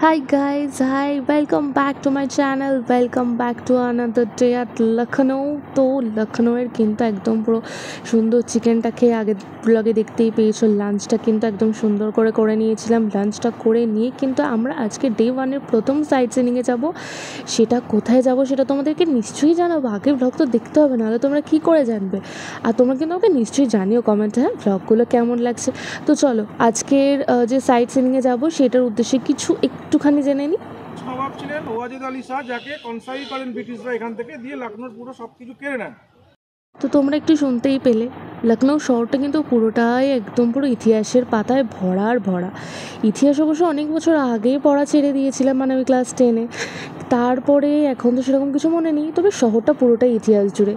Hi guys, hi, welcome back to my channel, welcome back to another day at Lucknow। তো লখনউয়ের কিন্তু একদম পুরো সুন্দর চিকেনটা খেয়ে আগের ব্লগে দেখতেই পেয়েছো, লাঞ্চটা কিন্তু একদম সুন্দর করে নিয়েছিলাম। লাঞ্চটা করে নিয়ে কিন্তু আমরা আজকে ডে 1-এর প্রথম সাইট সিনিংয়ে যাব। সেটা কোথায় যাব সেটা তোমাদেরকে নিশ্চয়ই জানাবো, আগে ব্লগ তো দেখতে হবে, নাহলে তোমরা কী করে জানবে। আর তোমরা কিন্তু আমাকে নিশ্চয়ই জানিও কমেন্টে হ্যাঁ ব্লগগুলো কেমন লাগছে। তো চলো আজকের যে সাইট সিনিংয়ে যাব সেটার উদ্দেশ্যে কিছু একটুখানি জেনে নিই। নবাব ছিলেন ওয়াজেদ আলী শাহ, যাকে কনসাই করেন ব্রিটিশরা এখান থেকে, দিয়ে লখনৌর পুরো সব কিছু কেড়ে নেন। তো তোমরা একটু শুনতেই পেলে, লখনউ শহরটা কিন্তু পুরোটাই একদম পুরো ইতিহাসের পাতায় ভরা। ইতিহাস অবশ্য অনেক বছর আগেই পড়া ছেড়ে দিয়েছিলাম, মানে আমি ক্লাস 10-এ। তারপরে এখন তো সেরকম কিছু মনে নেই, তবে শহরটা পুরোটাই ইতিহাস জুড়ে।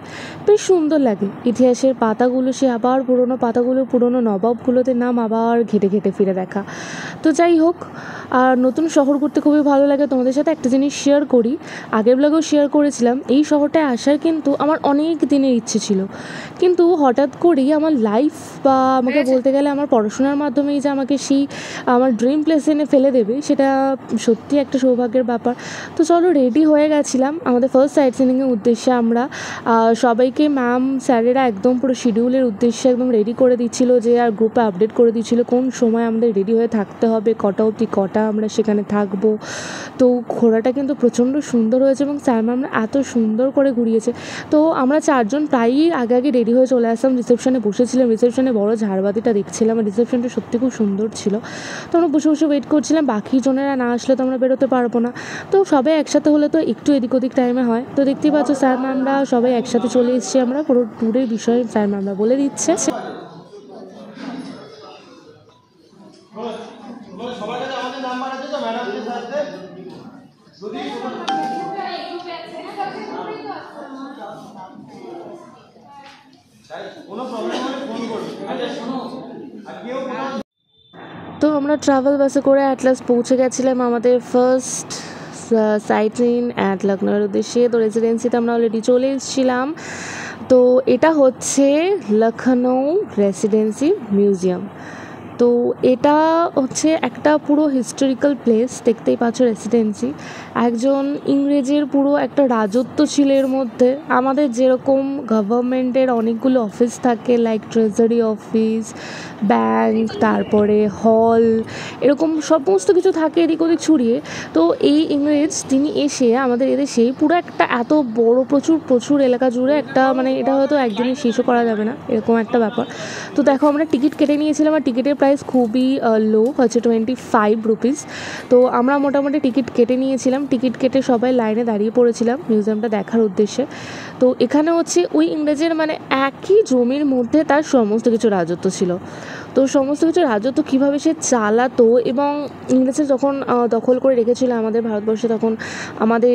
বেশ সুন্দর লাগে ইতিহাসের পাতাগুলো, সে আবার পুরোনো পাতাগুলো, পুরোনো নবাবগুলোদের নাম আবার ঘেটে ফিরে দেখা। তো যাই হোক, আর নতুন শহর ঘুরতে খুবই ভালো লাগে। তোমাদের সাথে একটা জিনিস শেয়ার করি, আগের ব্লগেও শেয়ার করেছিলাম, এই শহরটায় আসার কিন্তু আমার অনেক দিনের ইচ্ছে ছিল, কিন্তু হঠাৎ করেই আমার লাইফ বা আমাকে বলতে গেলে আমার পড়াশোনার মাধ্যমেই যে আমাকে সেই আমার ড্রিম প্লেসে এনে ফেলে দেবে, সেটা সত্যি একটা সৌভাগ্যের ব্যাপার। তো চলো রেডি হয়ে গেছিলাম আমাদের ফার্স্ট সাইট সিনিংয়ের উদ্দেশ্যে। আমরা সবাইকে ম্যাম স্যারেরা একদম পুরো শিডিউলের উদ্দেশ্যে একদম রেডি করে দিচ্ছিলো, যে আর গ্রুপে আপডেট করে দিচ্ছিলো কোন সময় আমাদের রেডি হয়ে থাকতে হবে, কটা অবধি কটা আমরা সেখানে থাকবো। তো ঘোরাটা কিন্তু প্রচণ্ড সুন্দর হয়েছে এবং স্যার ম্যামরা এত সুন্দর করে ঘুরিয়েছে। তো আমরা চারজন প্রায়ই আগে রেডি হয়ে চলে আসলাম, রিসেপশনে বসেছিলাম, রিসেপশনে বড় ঝাড়বাতিটা দেখছিলাম, আর রিসেপশনটা সত্যি খুব সুন্দর ছিল। তো আমরা বসে ওয়েট করছিলাম, বাকি জনেরা না আসলে তো আমরা বেরোতে পারবো না। তো সবাই একসাথে হলে তো একটু এদিক ওদিক টাইমে হয়। তো দেখতেই পাচ্ছ স্যার ম্যামরা সবাই একসাথে চলে এসেছি, আমরা পুরো ট্যুরের বিষয়ে স্যার ম্যামরা বলে দিচ্ছে। তো আমরা ট্রাভেল বাসে করে অ্যাট লাস্ট পৌঁছে গেছিলাম আমাদের ফার্স্ট সাইট সিন অ্যাট লখনউয়ের উদ্দেশ্যে। তো রেসিডেন্সিতে আমরা অলরেডি চলে এসেছিলাম। তো এটা হচ্ছে লখনউ রেসিডেন্সি মিউজিয়াম। তো এটা হচ্ছে একটা পুরো হিস্টোরিক্যাল প্লেস, দেখতেই পাচ্ছ রেসিডেন্সি। একজন ইংরেজের পুরো একটা রাজত্ব ছিল এর মধ্যে। আমাদের যেরকম গভর্নমেন্টের অনেকগুলো অফিস থাকে, লাইক ট্রেজারি অফিস, ব্যাংক, তারপরে হল, এরকম সমস্ত কিছু থাকে এদিক ওদিক ছড়িয়ে। তো এই ইংরেজ তিনি এসে আমাদের এদেশেই পুরো একটা এত বড় প্রচুর এলাকা জুড়ে একটা, মানে এটা হয়তো একদিনে শেষও করা যাবে না, এরকম একটা ব্যাপার। তো দেখো আমরা টিকিট কেটে নিয়েছিলাম, আর টিকিটের প্রাইস খুবই লো, হচ্ছে 25 রুপিস। তো আমরা মোটামুটি টিকিট কেটে নিয়েছিলাম, টিকিট কেটে সবাই লাইনে দাঁড়িয়ে পড়েছিলাম মিউজিয়ামটা দেখার উদ্দেশ্যে। তো এখানে হচ্ছে ওই ইংরেজের মানে একই জমির মধ্যে তার সমস্ত কিছু রাজত্ব ছিল। তো সমস্ত কিছু রাজত্ব কীভাবে সে চালাতো, এবং ইংরেজরা যখন দখল করে রেখেছিল আমাদের ভারতবর্ষে, তখন আমাদের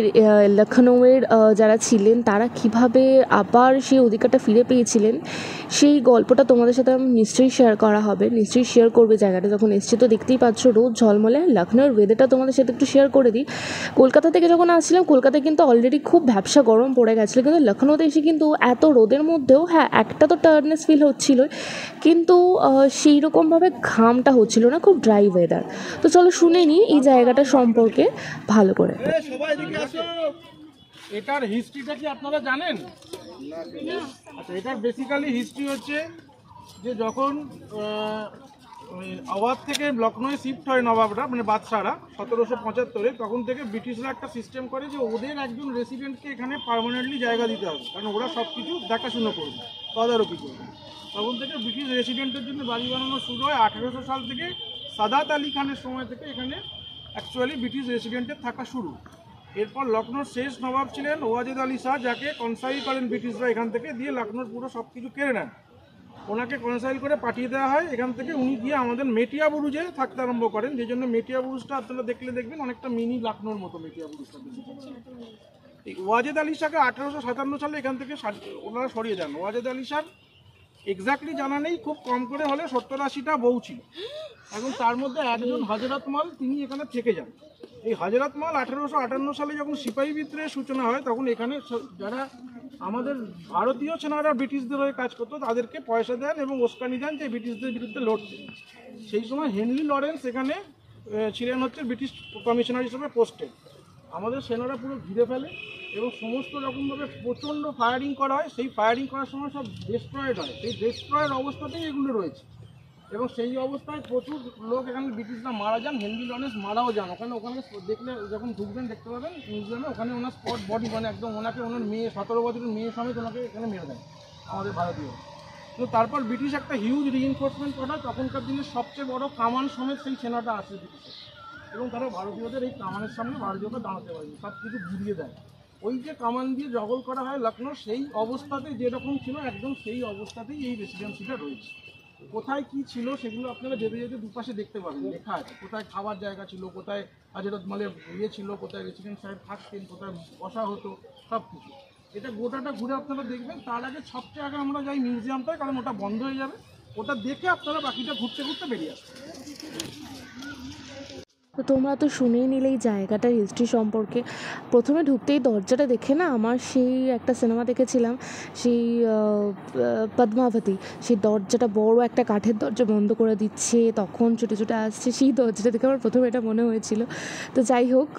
লখনউয়ের যারা ছিলেন তারা কিভাবে আবার সেই অধিকারটা ফিরে পেয়েছিলেন, সেই গল্পটা তোমাদের সাথে আমি নিশ্চয়ই শেয়ার করা হবে, নিশ্চয়ই শেয়ার করবে। জায়গাটা যখন এসছি তো দেখতেই পাচ্ছ রোদ ঝলমলে। লখনউয়ের ওয়েদারটা তোমাদের সাথে একটু শেয়ার করে দিই। কলকাতা থেকে যখন আসছিলাম, কলকাতায় কিন্তু অলরেডি খুব ভ্যাপসা গরম পড়ে গেছিলো, কিন্তু লখনউতে এসে কিন্তু এত রোদের মধ্যেও হ্যাঁ একটা তো টায়ার্ডনেস ফিল হচ্ছিলোই, কিন্তু সেই রকমভাবে ঘামটা হচ্ছিল না, খুব ড্রাই ওয়েদার। তো চলো শুনে নিই এই জায়গাটা সম্পর্কে ভালো করে। এটার হিস্ট্রিটা কি আপনারা জানেন? আচ্ছা, এটার বেসিক্যালি হিস্ট্রি হচ্ছে যে যখন আওয়াজ থেকে লখনৌয়ে শিফট হয় নবাবরা, মানে বাদশাহরা 1775-এ, তখন থেকে ব্রিটিশরা একটা সিস্টেম করে যে ওদের একজন রেসিডেন্টকে এখানে পার্মানেন্টলি জায়গা দিতে হবে, কারণ ওরা সব কিছু দেখাশুনো করবে, তদারকি করবে। তখন থেকে ব্রিটিশ রেসিডেন্টের জন্য বাড়ি বানানো শুরু হয় 1800 সাল থেকে। সাদাত আলী খানের সময় থেকে এখানে অ্যাকচুয়ালি ব্রিটিশ রেসিডেন্টের থাকা শুরু। এরপর লখনৌর শেষ নবাব ছিলেন ওয়াজেদ আলী শাহ, যাকে কনসাই করেন ব্রিটিশরা এখান থেকে, দিয়ে লখনৌর পুরো সব কিছু কেড়ে নেন। ওনাকে কনসাইল করে পাঠিয়ে দেওয়া হয় এখান থেকে। উনি গিয়ে আমাদের মেটিয়া বুরুজে থাকতে আরম্ভ করেন, যে জন্য মেটিয়া বুরুজটা আপনারা দেখবেন অনেকটা মিনি লখনৌর মতো মেটিয়া বুরুজটা। এই ওয়াজেদ আলী শাহকে 1857 সালে এখান থেকে ওনারা সরিয়ে দেন। ওয়াজেদ আলী শাহ এক্স্যাক্টলি জানা নেই, খুব কম করে হলে 70-80টা বউ ছিল। এখন তার মধ্যে একজন হযরত মাল, তিনি এখানে থেকে যান। এই হযরত মাল 1858 সালে যখন সিপাহী বিদ্রোহের সূচনা হয়, তখন এখানে যারা আমাদের ভারতীয় সেনারা ব্রিটিশদের হয়ে কাজ করতো তাদেরকে পয়সা দেন এবং উস্কানি দেন যে ব্রিটিশদের বিরুদ্ধে লড়তে। সেই সময় হেনরি লরেন্স এখানে ছিলেন হচ্ছে ব্রিটিশ কমিশনার হিসেবে পোস্টেড। আমাদের সেনারা পুরো ঘিরে ফেলে এবং সমস্ত রকমভাবে প্রচণ্ড ফায়ারিং করা হয়। সেই ফায়ারিং করার সময় সব ডেস্ট্রয়েড হয়, সেই ডেস্ট্রয়েড অবস্থাতেই এগুলো রয়েছে। এবং সেই অবস্থায় প্রচুর লোক এখানে ব্রিটিশরা মারা যান, হেনরি লরেন্স মারাও যান। ওখানে দেখলে যখন ঢুকবেন দেখতে পাবেন মিউজিয়ামে, ওখানে ওনার স্পট বডি, মানে একদম ওনাকে ওনার মেয়ে 17 বছরের মেয়ে সমেত ওনাকে এখানে মেরে দেয় আমাদের ভারতীয়। তো তারপর ব্রিটিশ একটা হিউজ রিইনফোর্সমেন্ট পাঠায়, তখনকার দিনে সবচেয়ে বড় কামান সমেত সেই সেনাটা আসে ব্রিটিশের, এবং তারা ভারতীয়দের এই কামানের সামনে ভারতীয়কে দাঁড়াতে পারেনি, সব কিছু ঘুরিয়ে দেয়। ওই যে কামান দিয়ে জগল করা হয় লখনৌ, সেই অবস্থাতে যেরকম ছিল একদম সেই অবস্থাতেই এই রেসিডেন্সিটা রয়েছে। কোথায় কি ছিল সেগুলো আপনারা যেতে যেতে দুপাশে দেখতে পাবেন, লেখা আছে কোথায় খাবার জায়গা ছিল, কোথায় যেটা মানে ইয়ে ছিল, কোথায় রেসিডেন্ট সাহেব থাকতেন, কোথায় বসা হতো, সব কিছু। এটা গোটাটা ঘুরে আপনারা দেখবেন। তার আগে সবচেয়ে আগে আমরা যাই মিউজিয়ামটায়, কারণ ওটা বন্ধ হয়ে যাবে। ওটা দেখে আপনারা বাকিটা ঘুরতে ঘুরতে বেরিয়ে আসবেন। তো তোমরা তো শুনেই নিলে এই জায়গাটার হিস্ট্রি সম্পর্কে। প্রথমে ঢুকতেই দরজাটা দেখে না আমার সেই একটা সিনেমা দেখেছিলাম, সেই পদ্মাবতী, সেই দরজাটা বড় একটা কাঠের দরজা বন্ধ করে দিচ্ছে, তখন ছুটে ছুটে আসছে, সেই দরজাটা দেখে আমার প্রথমে এটা মনে হয়েছিল। তো যাই হোক,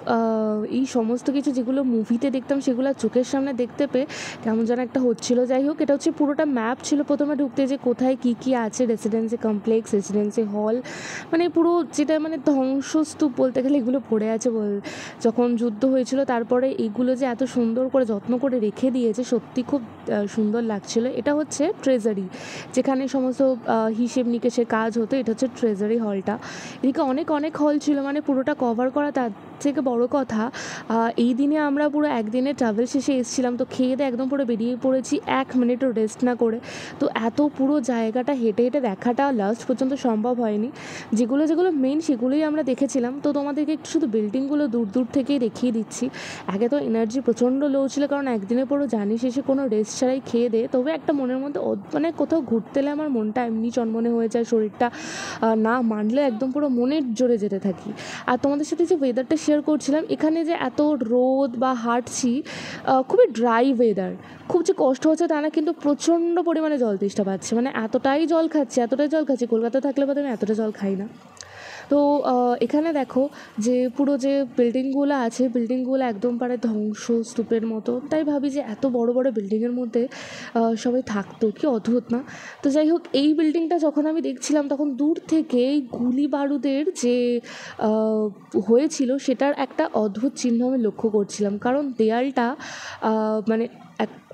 এই সমস্ত কিছু যেগুলো মুভিতে দেখতাম সেগুলো চোখের সামনে দেখতে পেয়ে কেমন যেন একটা হচ্ছিলো। যাই হোক, এটা হচ্ছে পুরোটা ম্যাপ ছিল প্রথমে ঢুকতে, যে কোথায় কী কী আছে, রেসিডেন্সি কমপ্লেক্স, রেসিডেন্সি হল, মানে পুরো যেটা মানে ধ্বংসস্তূপ বলতে গেলে এগুলো পড়ে আছে। যখন যুদ্ধ হয়েছিল তারপরে এগুলো যে এত সুন্দর করে যত্ন করে রেখে দিয়েছে, সত্যি খুব সুন্দর লাগছিল। এটা হচ্ছে ট্রেজারি, যেখানে সমস্ত হিসেব নিকেশের কাজ হতো। এটা হচ্ছে ট্রেজারি হলটা। এদিকে অনেক অনেক হল ছিল, মানে পুরোটা কভার করা। তার থেকে বড় কথা, এই দিনে আমরা পুরো একদিনে ট্রাভেল শেষে এসেছিলাম, তো খেয়ে দিয়ে একদম পুরো বেরিয়ে পড়েছি, 1 মিনিটও রেস্ট না করে। তো এত পুরো জায়গাটা হেঁটে হেঁটে দেখাটা লাস্ট পর্যন্ত সম্ভব হয়নি। যেগুলো যেগুলো মেন সেগুলোই আমরা দেখেছিলাম। তো তোমাদেরকে একটু শুধু বিল্ডিংগুলো দূর দূর থেকেই দেখিয়ে দিচ্ছি। একে তো এনার্জি প্রচণ্ড লো ছিল, কারণ একদিনে পুরো জানি শেষে কোনো রেস্ট ছাড়াই খেয়ে দে। তবে একটা মনের মধ্যে মানে কোথাও ঘুরতে এলে আমার মনটা এমনি চনমনে হয়ে যায়, শরীরটা না মানলে একদম পুরো মনের জোরে যেতে থাকি। আর তোমাদের সাথে যে ওয়েদারটা শেয়ার করছিলাম, এখানে যে এত রোদ বা হাঁটছি, খুবই ড্রাই ওয়েদার, খুব যে কষ্ট হচ্ছে তা না, কিন্তু প্রচণ্ড পরিমাণে জল তেষ্টা পাচ্ছে, মানে এতটাই জল খাচ্ছি। কলকাতা থাকলে বাদে আমি এতটা জল খাই না। তো এখানে দেখো যে পুরো যে বিল্ডিংগুলো আছে, বিল্ডিংগুলো একদম পারে ধ্বংসস্তূপের মতো। তাই ভাবি যে এত বড় বড় বিল্ডিংয়ের মধ্যে সবাই থাকতো, কি অদ্ভুত না? তো যাই হোক, এই বিল্ডিংটা যখন আমি দেখছিলাম তখন দূর থেকে গুলি বারুদের যে হয়েছিল সেটার একটা অদ্ভুত চিহ্ন আমি লক্ষ্য করছিলাম, কারণ দেয়ালটা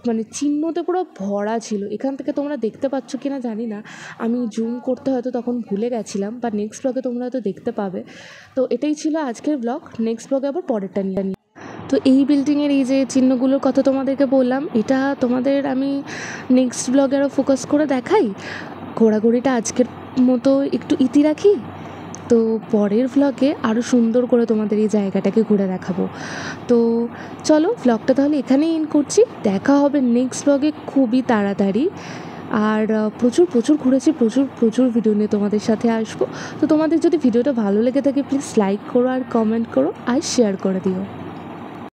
মানে চিহ্নতে পুরো ভরা ছিল। এখান থেকে তোমরা দেখতে পাচ্ছ কি না জানি না, আমি জুম করতে হয়তো তখন ভুলে গেছিলাম, বা নেক্সট ব্লগে তোমরা হয়তো দেখতে পাবে। তো এটাই ছিল আজকের ব্লগ। নেক্সট ব্লগে আবার পরেরটা নিয়ে। তো এই বিল্ডিংয়ের এই যে চিহ্নগুলোর কথা তোমাদেরকে বললাম, এটা তোমাদের আমি নেক্সট ব্লগে আরও ফোকাস করে দেখাই। ঘোরাঘুরিটা আজকের মতো একটু ইতি রাখি, তো পরের ভ্লগে আরও সুন্দর করে তোমাদের এই জায়গাটাকে ঘুরে দেখাবো। তো চলো, ভ্লগটা তাহলে এখানেই এন্ড করছি। দেখা হবে নেক্সট ভ্লগে খুবই তাড়াতাড়ি। আর প্রচুর ঘুরেছি, প্রচুর ভিডিও নিয়ে তোমাদের সাথে আসবো। তো তোমাদের যদি ভিডিওটা ভালো লেগে থাকে প্লিজ লাইক করো, আর কমেন্ট করো, আর শেয়ার করে দিও।